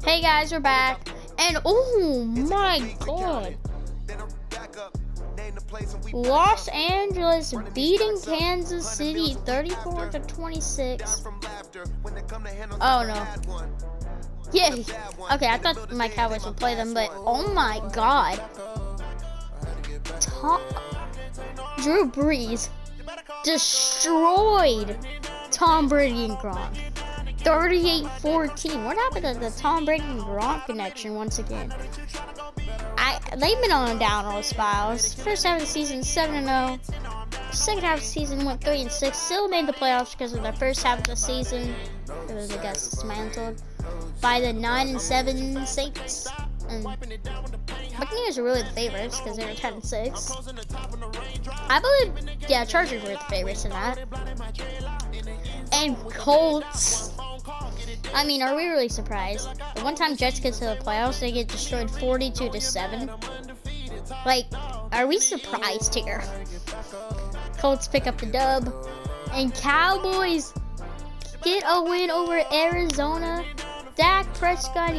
Hey guys, we're back. And oh my god. Los Angeles beating Kansas City 34-26. Oh no. Yay. Okay, I thought my Cowboys would play them, but oh my god. Drew Brees destroyed Tom Brady and Gronk. 38-14. What happened to the Tom Brady and Gronk connection once again? They've been on a downward spiral. First half of the season, 7-0. Second half of the season went 3-6. Still made the playoffs because of the first half of the season. It was, I guess, dismantled by the 9-7 Saints. And Buccaneers are really the favorites because they were 10-6. I believe, yeah, Chargers were the favorites in that. And Colts. I mean, are we really surprised? The one time Jets get to the playoffs, they get destroyed 42-7. Like, are we surprised here? Colts pick up the dub. And Cowboys get a win over Arizona. Dak Prescott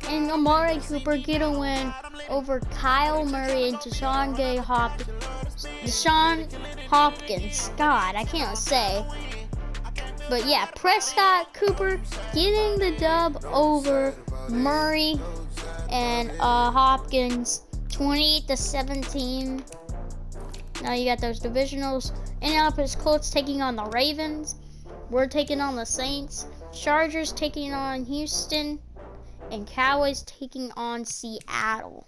and Amari Cooper get a win over Kyle Murray and Deshaun Hopkins. God, I can't say. But yeah, Prescott, Cooper getting the dub over Murray and Hopkins, 28-17. Now you got those divisionals. Indianapolis Colts taking on the Ravens. We're taking on the Saints. Chargers taking on Houston. And Cowboys taking on Seattle.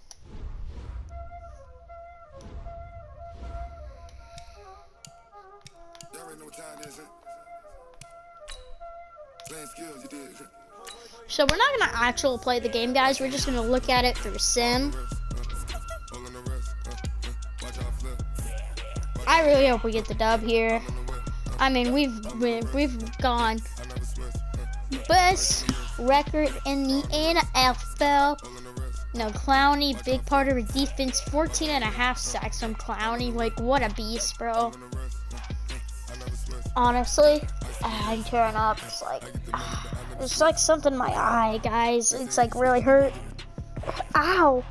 So we're not going to actually play the game, guys. We're just going to look at it through sim. I really hope we get the dub here. I mean, we've gone best record in the NFL. No, Clowney, big part of our defense. 14.5 sacks from Clowney. Like, what a beast, bro. Honestly, I'm tearing up. It's like something in my eye, guys. It's like really hurt. Ow.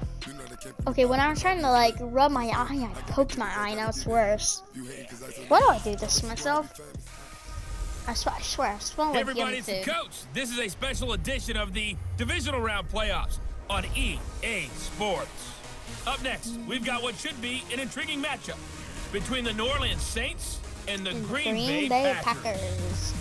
Okay, when I was trying to like rub my eye, I poked my eye. Now it's worse. Why do I do this to myself? I swear, I smell like everybody, yummy food. Coach. This is a special edition of the divisional round playoffs on EA Sports. Up next, we've got what should be an intriguing matchup between the New Orleans Saints and the Green Bay Packers.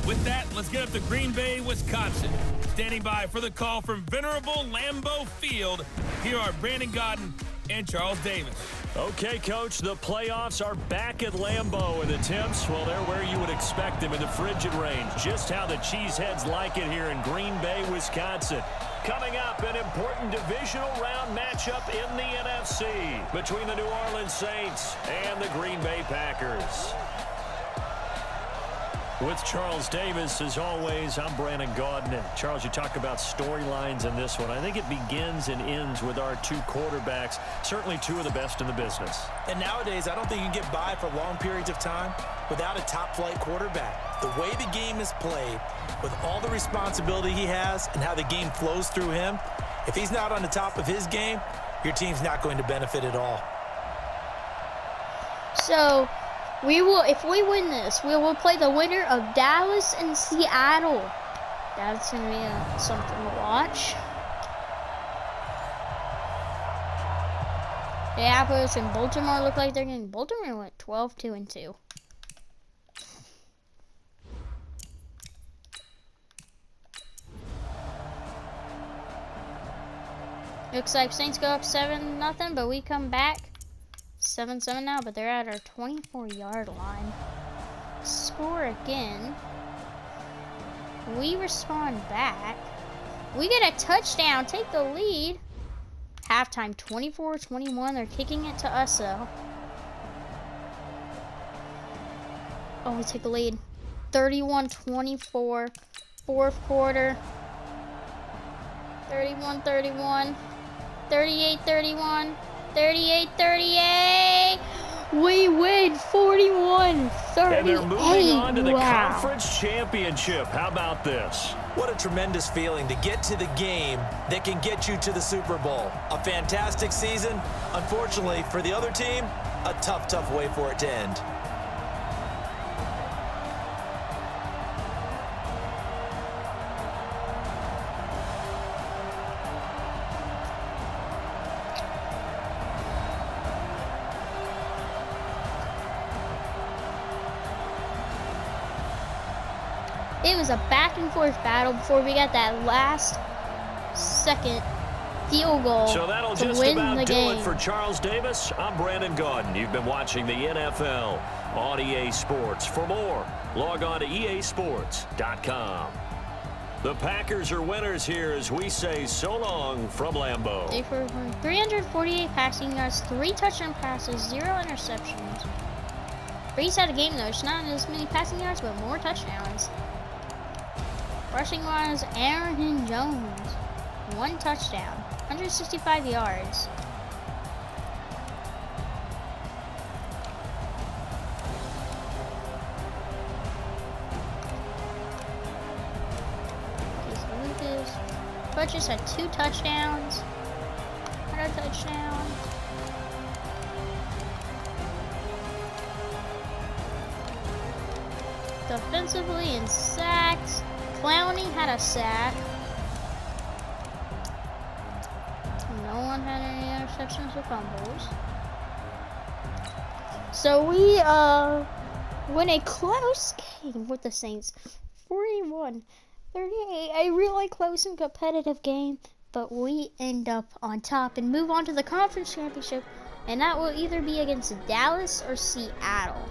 With that, let's get up to Green Bay, Wisconsin. Standing by for the call from venerable Lambeau Field, here are Brandon Gaudin and Charles Davis. Okay, Coach, the playoffs are back at Lambeau, and the temps, well, they're where you would expect them in the frigid range. Just how the Cheeseheads like it here in Green Bay, Wisconsin. Coming up, an important divisional round matchup in the NFC between the New Orleans Saints and the Green Bay Packers. With Charles Davis, as always, I'm Brandon Gaudin. Charles, you talk about storylines in this one. I think it begins and ends with our two quarterbacks, certainly two of the best in the business. And nowadays, I don't think you can get by for long periods of time without a top-flight quarterback. The way the game is played, with all the responsibility he has and how the game flows through him, if he's not on the top of his game, your team's not going to benefit at all. So, if we win this, we will play the winner of Dallas and Seattle. That's going to be something to watch. Indianapolis and Baltimore look like they're getting. Baltimore went 12-2-2. Looks like Saints go up 7-0, but we come back 7-7 now, but they're at our 24-yard line. Score again. We respond back. We get a touchdown, take the lead. Halftime 24-21. They're kicking it to us though. Oh, we take the lead. 31-24. Fourth quarter. 31-31. 38-31. 38-38. We win 41-38. And they're moving on to the Wow. conference championship. How about this? What a tremendous feeling to get to the game that can get you to the Super Bowl. A fantastic season. Unfortunately, for the other team, a tough, tough way for it to end. It was a back and forth battle before we got that last second field goal So that'll to just win about the do game. it for Charles Davis. I'm Brandon Gaudin. You've been watching the NFL on EA Sports. For more, log on to easports.com. The Packers are winners here as we say so long from Lambeau. They for 348 passing yards, 3 touchdown passes, 0 interceptions. Breeze had a game though. It's not as many passing yards, but more touchdowns. Rushing wise, Aaron Jones, 1 touchdown, 165 yards. Case Lucas. Butchers had 2 touchdowns. Another touchdown. Defensively in sacks. Clowney had a sack. No one had any interceptions or fumbles. So we win a close game with the Saints. 41-38. A really close and competitive game, but we end up on top and move on to the conference championship, and that will either be against Dallas or Seattle.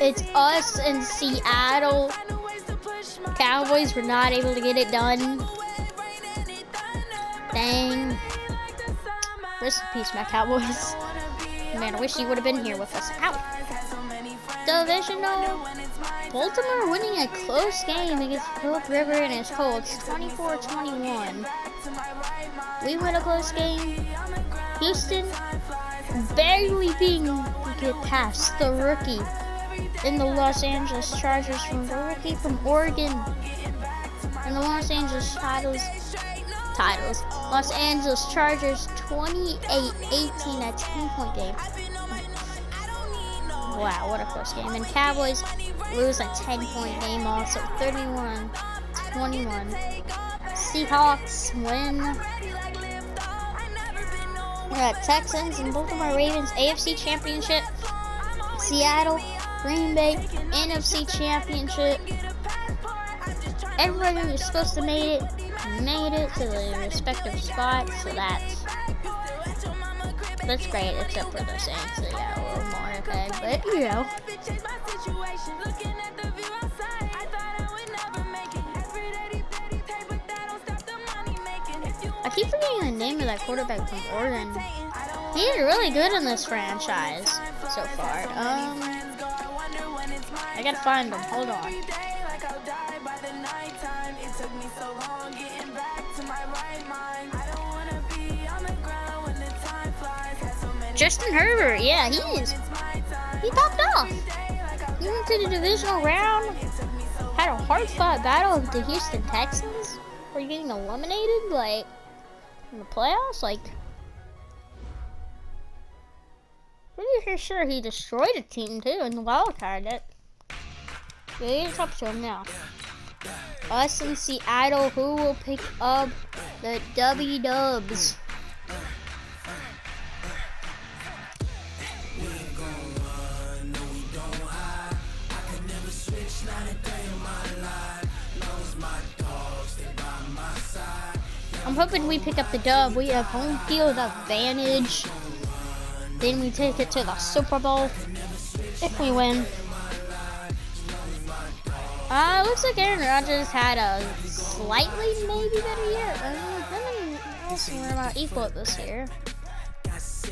It's us and Seattle. Cowboys were not able to get it done. Dang. Rest in peace, my Cowboys. Man, I wish he would have been here with us. Ow. Divisional. Baltimore winning a close game against Phillip River and his Colts, 24-21. We win a close game. Houston barely being get past the rookie in the Los Angeles Chargers from the rookie from Oregon. And the Los Angeles Los Angeles Chargers 28-18, a 10-point game. Wow, what a close game. And Cowboys lose a 10-point game also, 31-21. Seahawks win. We got Texans and Baltimore Ravens AFC Championship. Seattle, Green Bay, NFC Championship. Everybody who was supposed to made it to the respective spots, so that's great, except for the Saints. They got a little more, okay, but you know. I keep forgetting the name of that quarterback from Oregon. He's really good in this franchise so far. I gotta find him. Hold on. Justin Herbert, yeah, he popped off. He went to the divisional round, had a hard-fought battle with the Houston Texans. Were you getting eliminated, like, in the playoffs? Like, pretty sure he destroyed a team, too, in the wild card. Yeah, it's up to him now. Us and Seattle, who will pick up the W-dubs? I'm hoping we pick up the dub. We have home field advantage. Then we take it to the Super Bowl if we win. Looks like Aaron Rodgers had a slightly maybe better year. I think we're about equal this year.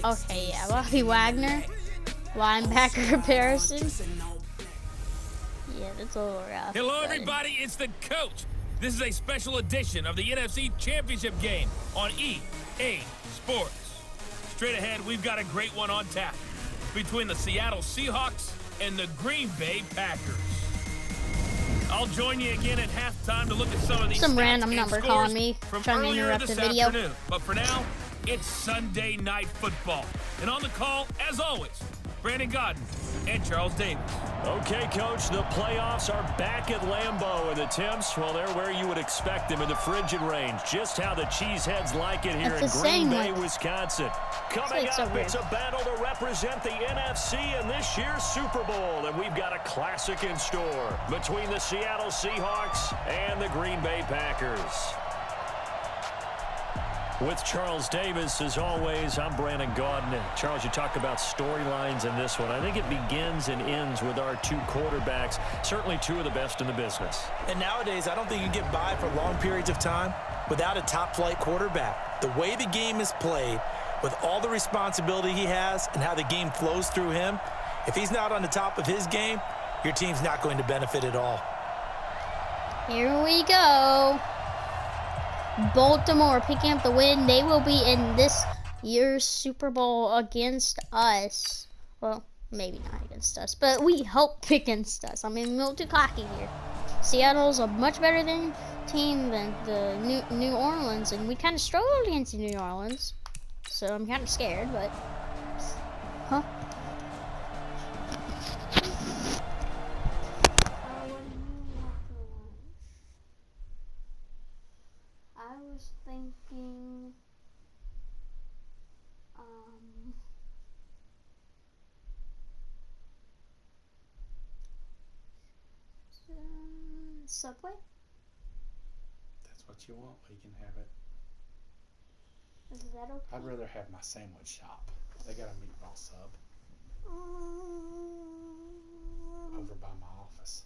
Okay, yeah, Bobby Wagner, linebacker comparison. Yeah, that's a little rough. Hello, everybody. It's the coach. This is a special edition of the NFC Championship game on EA Sports. Straight ahead, we've got a great one on tap between the Seattle Seahawks and the Green Bay Packers. I'll join you again at halftime to look at some of these random number calling me, from trying to earlier interrupt this the video. afternoon. But for now, it's Sunday Night Football. And on the call, as always, Brandon Godden and Charles Davis. Okay, Coach, the playoffs are back at Lambeau, and the Temps, well, they're where you would expect them in the frigid range. Just how the Cheeseheads like it here in Green Bay, Wisconsin. Coming up, it's a battle to represent the NFC in this year's Super Bowl, and we've got a classic in store between the Seattle Seahawks and the Green Bay Packers. With Charles Davis, as always, I'm Brandon Gaudin. Charles, you talk about storylines in this one. I think it begins and ends with our two quarterbacks, certainly two of the best in the business. And nowadays, I don't think you can get by for long periods of time without a top-flight quarterback. The way the game is played, with all the responsibility he has and how the game flows through him, if he's not on the top of his game, your team's not going to benefit at all. Here we go. Baltimore picking up the win. They will be in this year's Super Bowl against us. Well, maybe not against us, but we hope against us. I mean, we're too cocky here. Seattle's a much better team than the New Orleans, and we kind of struggled against New Orleans. So I'm kind of scared, but... Huh? I was thinking, Subway? That's what you want, we can have it. Is that okay? I'd rather have my sandwich shop. They got a meatball sub over by my office.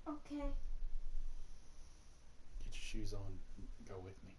Okay. Get your shoes on, go with me.